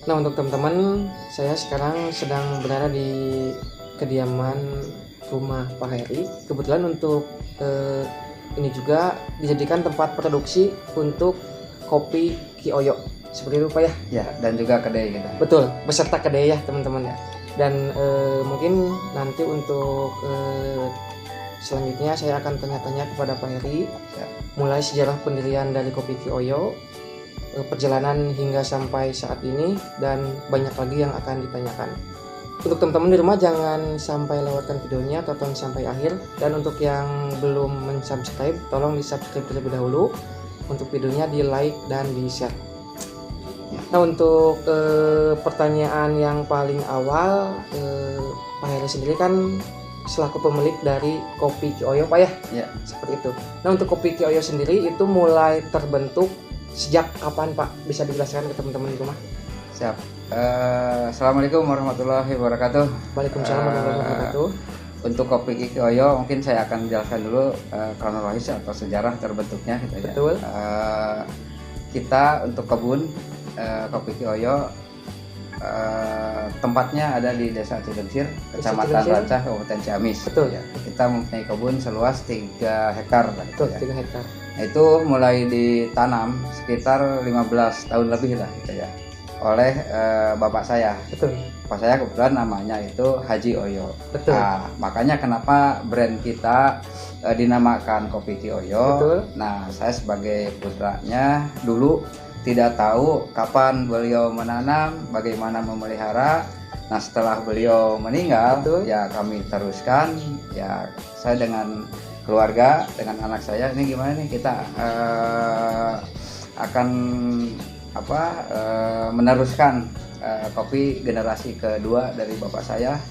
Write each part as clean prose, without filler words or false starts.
Nah, untuk teman-teman, saya sekarang sedang berada di kediaman rumah Pak Heri. Kebetulan untuk ini juga dijadikan tempat produksi untuk kopi Kioyo. Seperti itu Pak ya? Ya, dan juga kedai kita. Betul, beserta kedai ya teman-teman ya. Dan mungkin nanti untuk selanjutnya saya akan tanya-tanya kepada Pak Heri mulai sejarah pendirian dari kopi Kioyo, perjalanan hingga sampai saat ini, dan banyak lagi yang akan ditanyakan. Untuk teman-teman di rumah jangan sampai lewatkan videonya, tonton sampai akhir. Dan untuk yang belum mensubscribe, tolong di subscribe terlebih dahulu. Untuk videonya di like dan di share. Nah, untuk pertanyaan yang paling awal, Pak Heri sendiri kan selaku pemilik dari kopi Kioyo Pak ya? Ya. Seperti itu. Nah, untuk kopi Kioyo sendiri itu mulai terbentuk sejak kapan Pak? Bisa dijelaskan ke teman-teman di rumah? Siap. Assalamualaikum warahmatullahi wabarakatuh. Waalaikumsalam warahmatullahi wabarakatuh. Untuk kopi Kioyo mungkin saya akan jelaskan dulu kronologis atau sejarah terbentuknya gitu ya. Betul. Kita untuk kebun kopi Kioyo tempatnya ada di Desa Cilencir, Kecamatan Rancah, Kabupaten Ciamis. Betul. Ya. Kita mempunyai kebun seluas 3 hektar. Betul, ya. 3 hektar. Nah, itu mulai ditanam sekitar 15 tahun lebih lah gitu ya, oleh bapak saya. Betul. Bapak saya kebetulan namanya itu Haji Oyo. Betul. Nah, makanya kenapa brand kita dinamakan kopi Kioyo. Betul. Nah, saya sebagai putranya dulu tidak tahu kapan beliau menanam, bagaimana memelihara. Nah, setelah beliau meninggal, Betul. ya kami teruskan. Ya, saya dengan keluarga, dengan anak saya, ini gimana nih kita akan meneruskan kopi generasi kedua dari bapak saya,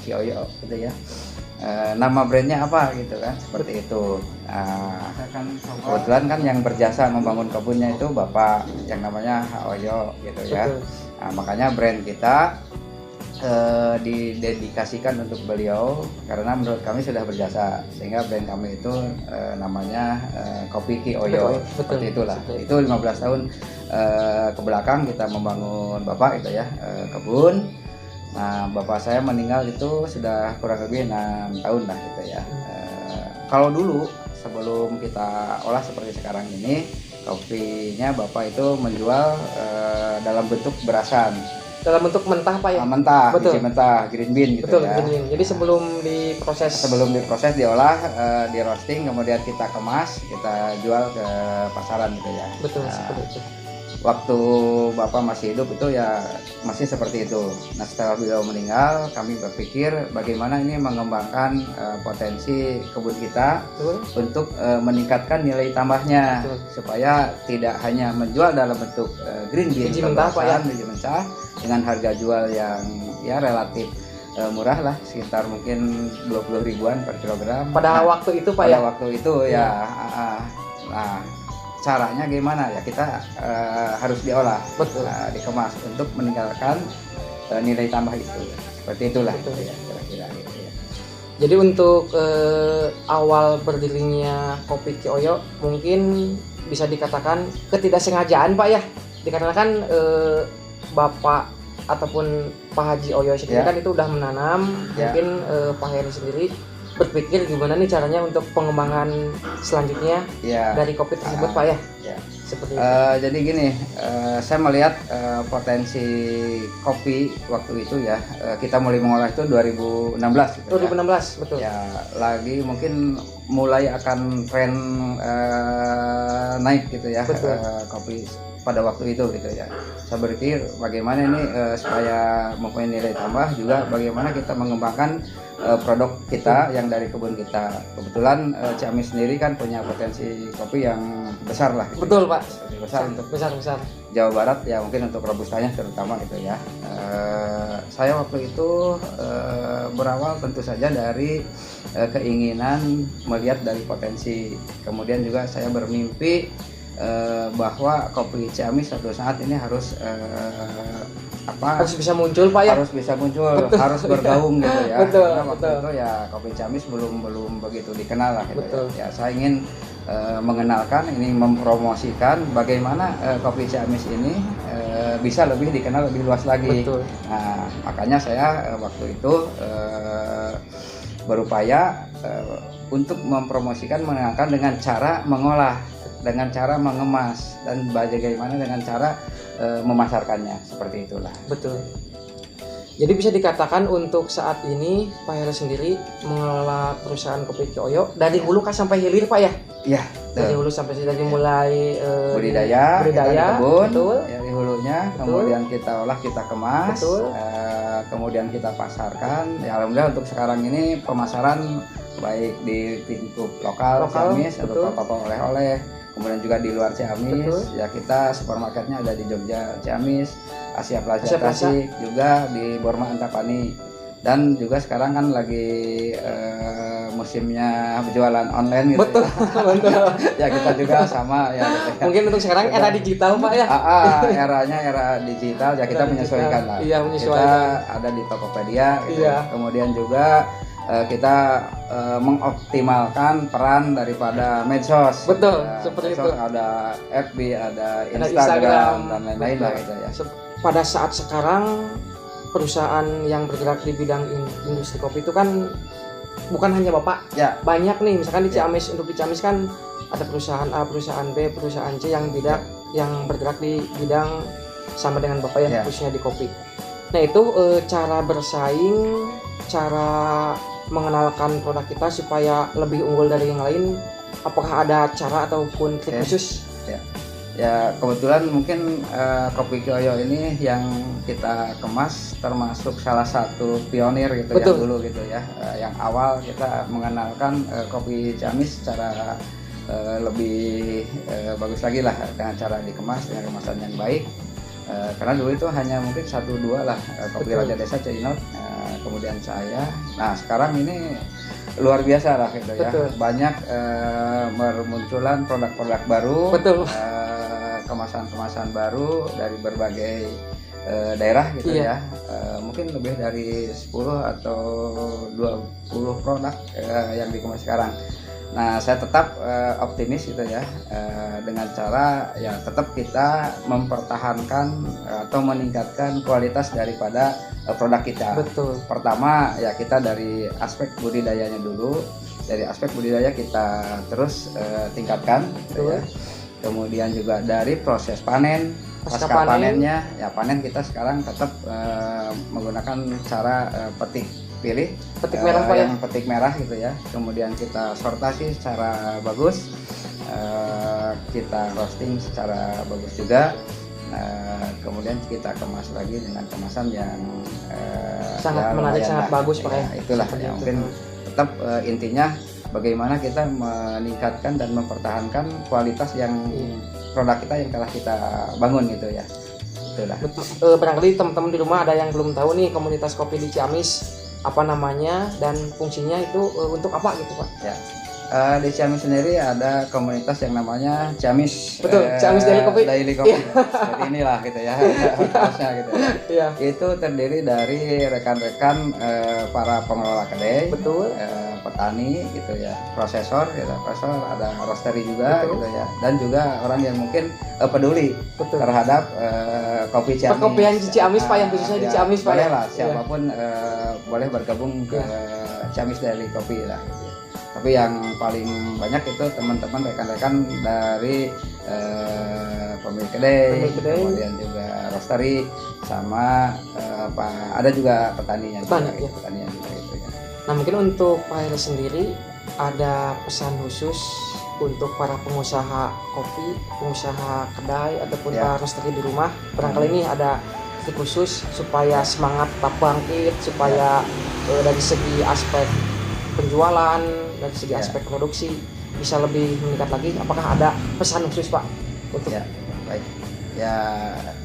Kioyo gitu ya. Nama brandnya apa gitu kan, seperti itu. Kebetulan kan yang berjasa membangun kebunnya itu bapak yang namanya Oyo gitu ya. Betul. Nah, makanya brand kita didedikasikan untuk beliau karena menurut kami sudah berjasa, sehingga brand kami itu namanya kopi Kioyo. Seperti itulah. Itu 15 tahun ke belakang kita membangun bapak itu ya, kebun. Nah, bapak saya meninggal itu sudah kurang lebih 6 tahun lah gitu ya. Kalau dulu sebelum kita olah seperti sekarang ini, kopinya bapak itu menjual dalam bentuk berasan. Dalam bentuk mentah Pak ya? Mentah, betul. Biji mentah, green bean gitu. Betul, ya. green bean. Jadi sebelum diproses diolah, di roasting, kemudian kita kemas, kita jual ke pasaran gitu ya. Betul, seperti itu. Waktu bapak masih hidup itu ya masih seperti itu. Nah, setelah beliau meninggal, kami berpikir bagaimana ini mengembangkan potensi kebun kita. Betul. Untuk meningkatkan nilai tambahnya. Betul. Supaya tidak hanya menjual dalam bentuk green bean, biji mentah Pak ya, biji mentah dengan harga jual yang ya relatif murah lah, sekitar mungkin 20 ribuan per kilogram. Pada waktu itu Pak ya? Pada waktu itu ya. Nah, caranya gimana ya, kita harus diolah. Betul. Dikemas untuk meninggalkan nilai tambah itu. Seperti itulah. Betul. Ya, kira-kira gitu ya. Jadi untuk awal berdirinya kopi Kioyo mungkin bisa dikatakan ketidaksengajaan Pak ya, dikarenakan Bapak ataupun Pak Haji Oyo sendiri kan itu udah menanam. Mungkin Pak Heri sendiri berpikir gimana nih caranya untuk pengembangan selanjutnya dari kopi tersebut Pak ya. Seperti itu. Jadi gini, saya melihat potensi kopi waktu itu ya, kita mulai mengolah itu 2016 gitu 2016 ya. Betul ya, lagi mungkin mulai akan tren naik gitu ya. Kopi pada waktu itu gitu ya. Saya berpikir bagaimana ini supaya mempunyai nilai tambah, juga bagaimana kita mengembangkan produk kita yang dari kebun kita. Kebetulan Ciamis sendiri kan punya potensi kopi yang besar lah gitu. Betul Pak, besar untuk besar Jawa Barat ya, mungkin untuk robustanya terutama gitu ya. Saya waktu itu berawal tentu saja dari keinginan melihat dari potensi, kemudian juga saya bermimpi bahwa kopi Ciamis suatu saat ini harus harus bisa muncul Pak ya, harus bisa muncul, harus bergaung gitu ya. Betul, karena waktu betul. itu ya kopi Ciamis belum begitu dikenal lah gitu Betul. ya. Saya ingin mengenalkan, ini mempromosikan bagaimana kopi Ciamis ini bisa lebih dikenal lebih luas lagi. Betul. Nah, makanya saya waktu itu berupaya untuk mempromosikan, mengenalkan dengan cara mengolah, dengan cara mengemas, dan bagaimana dengan cara memasarkannya, seperti itulah. Betul. Jadi bisa dikatakan untuk saat ini Pak Heru sendiri mengelola perusahaan Kopi Ki Oyo dari hulu sampai hilir Pak ya? Iya. Dari hulu sampai dari mulai budidaya kita di kebun, betul. Dari hulunya, Betul. kemudian kita olah, kita kemas, kemudian kita pasarkan. Ya, alhamdulillah untuk sekarang ini pemasaran baik di lingkup lokal Ciamis atau toko oleh-oleh, kemudian juga di luar Ciamis. Betul. Ya, kita supermarketnya ada di Jogja, Ciamis, Asia Plaza Tasik, juga di Borma Antapani, dan juga sekarang kan lagi musimnya berjualan online gitu. Betul. Ya. Betul. Ya, kita juga sama ya. Mungkin untuk sekarang era digital Pak ya. Eranya era digital ya, kita menyesuaikan lah. Iya, menyesuaikan. Kita ada di Tokopedia gitu. Iya. Kemudian juga kita mengoptimalkan peran daripada medsos. Betul, ya, seperti medsos, itu. Ada FB, ada Ada Instagram dan lain-lain lah gitu ya. Pada saat sekarang perusahaan yang bergerak di bidang industri kopi itu kan bukan hanya Bapak. Ya. Banyak nih, misalkan di Ciamis, untuk di Ciamis kan ada perusahaan A, perusahaan B, perusahaan C yang bergerak di bidang sama dengan Bapak ya, khususnya di kopi. Nah, itu cara bersaing, cara mengenalkan produk kita supaya lebih unggul dari yang lain, apakah ada cara ataupun trik khusus? Ya, kebetulan mungkin Kopi Ki Oyo ini yang kita kemas termasuk salah satu pionir gitu. Betul. Yang dulu gitu ya, yang awal kita mengenalkan kopi Ciamis secara lebih bagus lagi lah, dengan cara dikemas dengan kemasan yang baik. Karena dulu itu hanya mungkin 1-2 lah, Kopi Raja Desa Ceinot, kemudian saya. Nah, sekarang ini luar biasa lah gitu ya. Betul. Banyak bermunculan produk-produk baru. Betul. Kemasan-kemasan baru dari berbagai daerah gitu ya. Mungkin lebih dari 10 atau 20 produk yang dikemas sekarang. Nah, saya tetap optimis gitu ya, dengan cara ya tetap kita mempertahankan atau meningkatkan kualitas daripada produk kita. Betul. Pertama ya, kita dari aspek budidayanya dulu. Dari aspek budidaya kita terus tingkatkan gitu ya. Kemudian juga dari proses panen, pasca panennya, ya panen kita sekarang tetap menggunakan cara petik pilih, petik merah yang petik merah gitu ya. Kemudian kita sortasi secara bagus, kita roasting secara bagus juga. Kemudian kita kemas lagi dengan kemasan yang sangat menarik, sangat bagus Pak ya. Itulah ya, mungkin tetap intinya bagaimana kita meningkatkan dan mempertahankan kualitas yang produk kita yang telah kita bangun gitu ya. Itulah. Barangkali teman-teman di rumah ada yang belum tahu nih komunitas kopi di Ciamis, apa namanya dan fungsinya itu untuk apa gitu Pak? Ya. Di Ciamis sendiri ada komunitas yang namanya Ciamis. Betul, Ciamis Daily Coffee. Daily Coffee. Seperti inilah gitu ya. Harusnya gitu ya. Iya. Itu terdiri dari rekan-rekan para pengelola kedai. Betul. Petani gitu ya, prosesor gitu, ada roastery juga. Betul. Gitu ya, dan juga orang yang mungkin peduli. Betul. Terhadap kopi Ciamis. Perkopian di Ciamis Pak, yang khususnya di Ciamis Pak. Boleh lah, siapapun boleh bergabung ke Ciamis Daily Coffee lah. Gitu. Tapi yang paling banyak itu teman-teman rekan-rekan dari pemilik kedai, kemudian juga roastery, sama ada juga petaninya juga gitu ya. Nah, mungkin untuk Pak Heru sendiri ada pesan khusus untuk para pengusaha kopi, pengusaha kedai ataupun para roastery di rumah. Barangkali ini ada trik khusus supaya semangat tetap bangkit, supaya dari segi aspek penjualan, dari segi aspek produksi bisa lebih meningkat lagi. Apakah ada pesan khusus Pak untuk baik ya,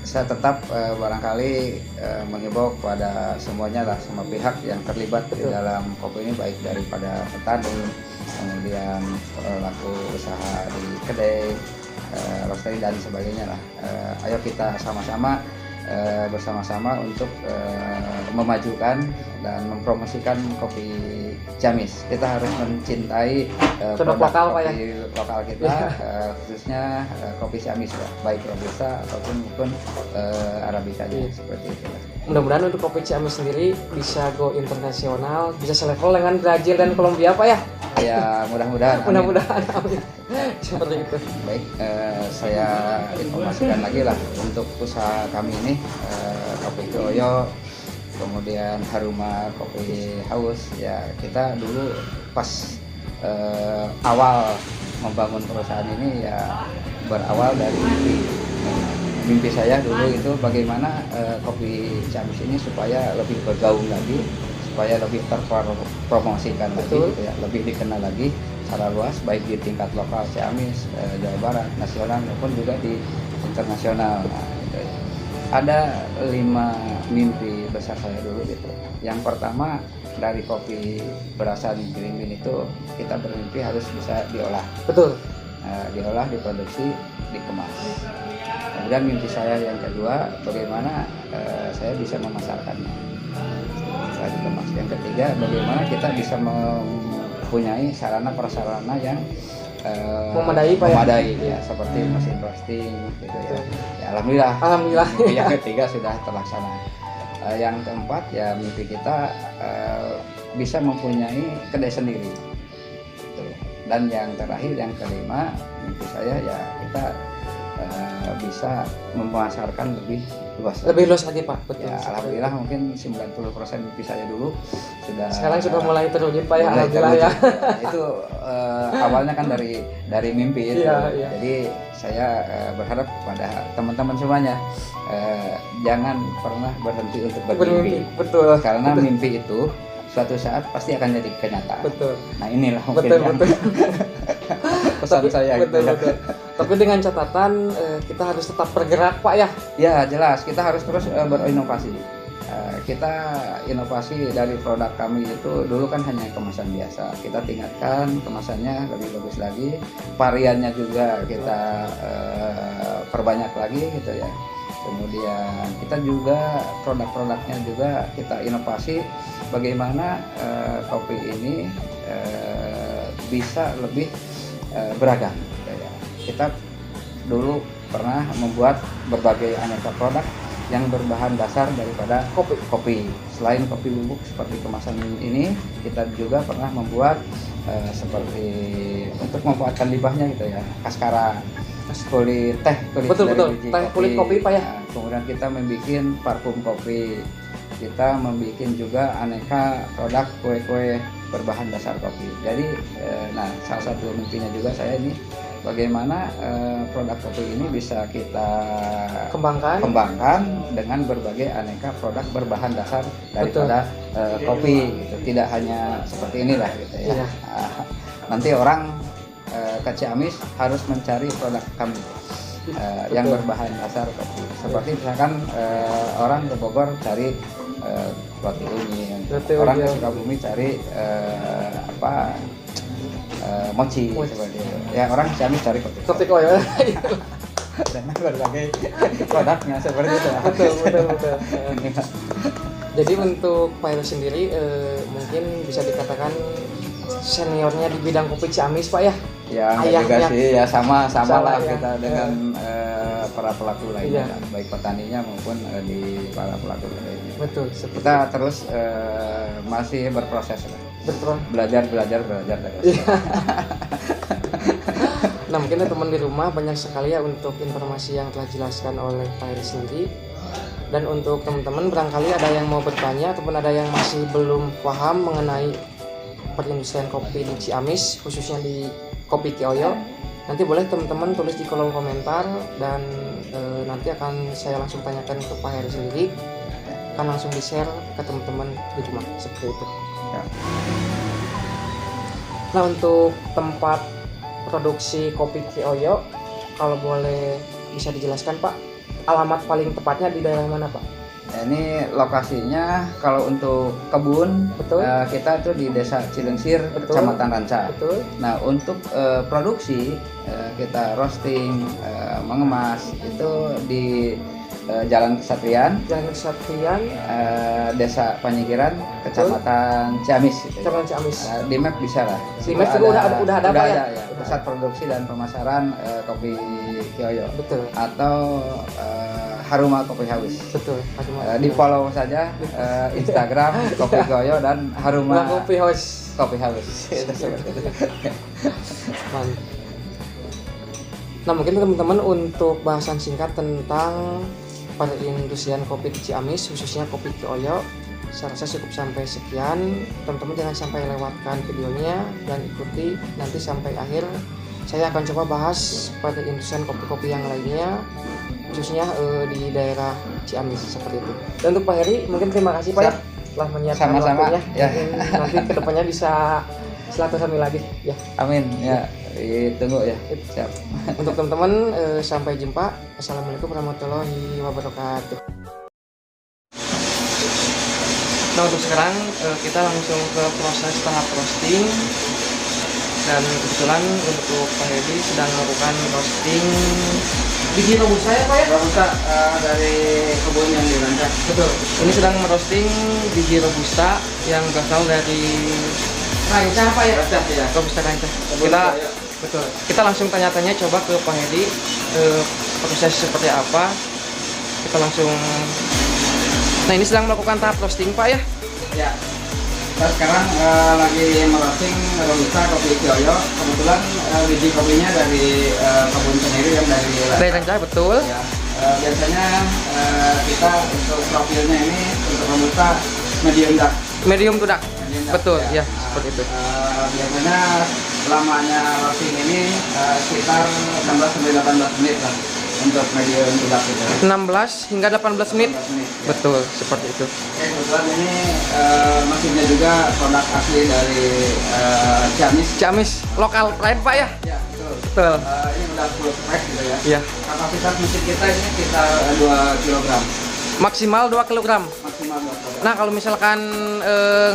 saya tetap barangkali mengimbau kepada semuanya lah, semua pihak yang terlibat di dalam kopi ini, baik daripada petani, kemudian pelaku usaha di kedai, roastery dan sebagainya lah. Ayo kita sama-sama bersama-sama untuk memajukan dan mempromosikan kopi Ciamis. Kita harus mencintai produk lokal, Pak, ya? kopi lokal kita, khususnya kopi Ciamis, Pak. Baik Robusta ataupun Arabica seperti itu. Mudah-mudahan untuk kopi Ciamis sendiri bisa go internasional, bisa selevel dengan Brazil dan Kolombia, Pak ya? Ya, mudah-mudahan. Mudah-mudahan, amin. Seperti itu. Baik, saya informasikan lagi lah untuk usaha kami ini, Kopi Oyo, kemudian Haruma Kopi House. Ya, kita dulu pas awal membangun perusahaan ini ya berawal dari mimpi saya dulu itu bagaimana kopi Ciamis ini supaya lebih bergaung lagi, supaya lebih terpromosikan lagi, gitu ya, lebih dikenal lagi secara luas, baik di tingkat lokal Ciamis, Jawa Barat, nasional maupun juga di internasional. Nah, gitu ya. Ada 5 mimpi besar saya dulu gitu. Yang pertama, dari kopi berasan Green Bean itu kita bermimpi harus bisa diolah. Betul. Diolah, diproduksi, dikemas. Kemudian mimpi saya yang kedua, bagaimana saya bisa memasarkannya setelah dikemas. Yang ketiga, bagaimana kita bisa mempunyai sarana prasarana yang memadai, Pak, memadai ya, seperti mesin roasting gitu ya. Ya, alhamdulillah. Yang ketiga sudah terlaksana. Yang keempat ya mimpi kita bisa mempunyai kedai sendiri. Dan yang terakhir, yang kelima, mimpi saya ya kita bisa memasarkan lebih luas lagi, Pak. Betul. Ya, alhamdulillah mungkin 90% mimpi saya dulu sudah. Sekarang sudah mulai terwujud, Pak, ya. Alhamdulillah ya. Itu awalnya kan dari mimpi itu. Iya. Jadi saya berharap kepada teman-teman semuanya jangan pernah berhenti untuk bermimpi. Betul. Karena mimpi itu suatu saat pasti akan jadi kenyataan. Betul. Nah, inilah mungkin pesan saya. Betul. Tapi dengan catatan kita harus tetap bergerak, Pak, ya. Ya, jelas kita harus terus berinovasi. Kita inovasi dari produk kami itu dulu kan hanya kemasan biasa. Kita tingkatkan kemasannya lebih bagus lagi, variannya juga kita perbanyak lagi gitu ya. Kemudian kita juga produk-produknya juga kita inovasi bagaimana kopi ini bisa lebih beragam. Kita dulu pernah membuat berbagai aneka produk yang berbahan dasar daripada kopi. Selain kopi bubuk seperti kemasan ini, kita juga pernah membuat seperti untuk memanfaatkan limbahnya gitu ya, kaskara, kulit kopi, Pak, ya. Nah, kemudian kita membuat parfum kopi, kita membuat juga aneka produk kue-kue berbahan dasar kopi. Jadi nah, salah satu mimpinya juga saya ini bagaimana produk kopi ini bisa kita kembangkan dengan berbagai aneka produk berbahan dasar daripada kopi gitu. Tidak hanya seperti inilah gitu ya. Iya. Nanti orang ke Ciamis harus mencari produk kami yang berbahan dasar kopi. Seperti misalkan orang ke Bogor cari roti unyil, orang ke Sukabumi cari mochi seperti itu. Ya, orang Ciamis cari kopi Oyo. Dan berbagai produknya seperti itu. Betul. Jadi untuk Pak Heru sendiri mungkin bisa dikatakan seniornya di bidang kopi Ciamis, Pak, ya. Ya, juga sih ya sama lah ya. Kita dengan para pelaku lainnya, baik petaninya maupun di para pelaku lainnya. Betul. Kita terus masih berproses lah. Betul. Belajar terus. Nah, mungkin teman di rumah banyak sekali ya untuk informasi yang telah dijelaskan oleh Pak Heru sendiri. Dan untuk teman-teman barangkali ada yang mau bertanya ataupun ada yang masih belum paham mengenai perindustrian kopi di Ciamis, khususnya di Kopi Oyo, nanti boleh teman-teman tulis di kolom komentar dan nanti akan saya langsung tanyakan ke Pak Heru sendiri, akan langsung di-share ke teman-teman di rumah seperti itu. Ya. Nah, untuk tempat produksi Kopi Oyo, kalau boleh bisa dijelaskan, Pak, alamat paling tepatnya di daerah mana, Pak? Ini lokasinya kalau untuk kebun, kita tuh di Desa Cilengsir, Kecamatan Ranca. Betul. Nah, untuk produksi kita roasting, mengemas itu di Jalan Kesatrian, Jalan Kesatrian, Desa Panyikiran, Kecamatan Ciamis. Gitu. Kecamatan Ciamis. Di map bisa lah. Di map juga udah ada apa ya? Pusat Produksi dan Pemasaran Kopi Kioyo. Betul. Atau Haruma Kopi House. Betul. Di follow saja Instagram Kopi Kioyo dan Haruma Kopi House. Kopi House. Nah, mungkin teman-teman untuk bahasan singkat tentang perindustrian kopi di Ciamis, khususnya kopi Kioyo, saya rasa cukup sampai sekian. Teman-teman jangan sampai lewatkan videonya dan ikuti nanti sampai akhir. Saya akan coba bahas perindustrian kopi-kopi yang lainnya, khususnya di daerah Ciamis seperti itu. Dan untuk Pak Heri, mungkin terima kasih Pak ya telah menyiapkan waktunya. Ya. Nanti kedepannya bisa silaturahmi lagi ya. Amin ya. Tunggu ya. Siap. Untuk teman-teman sampai jumpa. Assalamualaikum warahmatullahi wabarakatuh. Nah, untuk sekarang kita langsung ke proses tahap roasting. Dan kebetulan untuk Pak Hedi sedang melakukan roasting biji robusta ya Pak ya? Robusta dari kebun yang dirancang. Betul. Ini sedang merosting biji robusta yang berasal dari Rancah Pak ya? Rancah ya. Robusta Rancah. Betul. Kita langsung tanya-tanya coba ke Pak Hedi proses seperti apa. Kita langsung. Nah, ini sedang melakukan tahap roasting Pak ya? Ya. Kita sekarang lagi merosting robusta kopi Kioyo. Kebetulan biji kopinya dari kebun sendiri yang dari Rancah, betul. Ya. Biasanya kita untuk profilnya ini untuk robusta medium dark. Medium to dark. Betul, ya, ya. seperti itu. Biasanya lamanya roasting ini sekitar 16 sampai 18 menit lah untuk medium to dark itu. 16 hingga 18 menit. 18 menit ya. Betul, seperti itu. Oke, kebetulan ini mesinnya juga produk asli dari Ciamis. Ciamis lokal pride Pak ya? Ya, betul. Betul. Ini udah full spec gitu ya. Iya. Kapasitas mesin kita ini sekitar 2 kg. Maksimal 2 kg. Maksimal 2 kg. Nah, kalau misalkan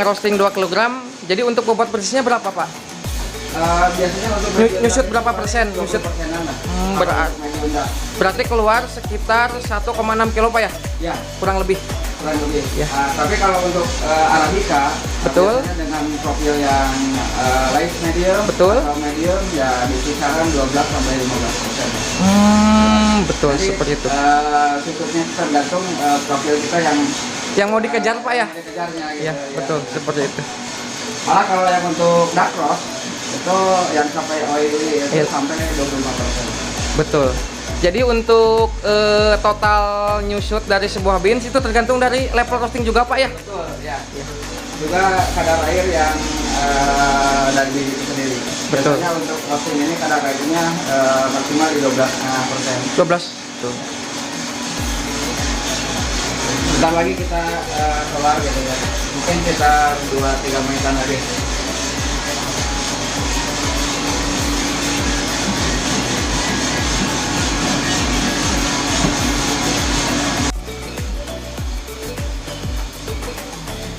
ngerosting 2 kg, jadi untuk bobot persisnya berapa Pak? Biasanya untuk Nyusut berapa persen? Nyusut persenan lah. berarti keluar sekitar 1,6 kilo Pak ya? Ya, Kurang lebih. kurang lebih. Ya. Tapi kalau untuk Arabica, Betul. biasanya dengan profil yang light medium, Betul. atau medium ya di kisaran 12 sampai 15%. Betul. Jadi, Seperti itu. Susutnya tergantung profil kita Yang mau dikejar Pak ya? dikejarnya gitu. Ya, betul. Seperti itu. Malah kalau yang untuk dark roast itu yang sampai oily itu Iya. sampai 25%. Betul. Jadi untuk total nyusut dari sebuah beans itu tergantung dari level roasting juga Pak ya? Betul, ya. Juga kadar air yang dari biji itu sendiri. Betul. Biasanya untuk roasting ini kadar airnya maksimal di 12%. 12. Tuh. Bentar lagi kita kelar gitu ya. Mungkin sekitar 2-3 menitan lagi.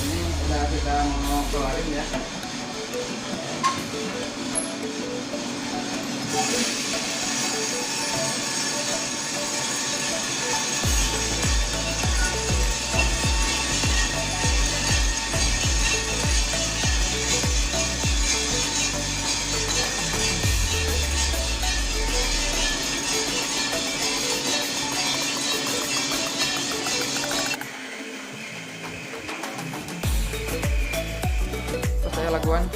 Ini udah kita mau kelarin ya. Terus saya lakukan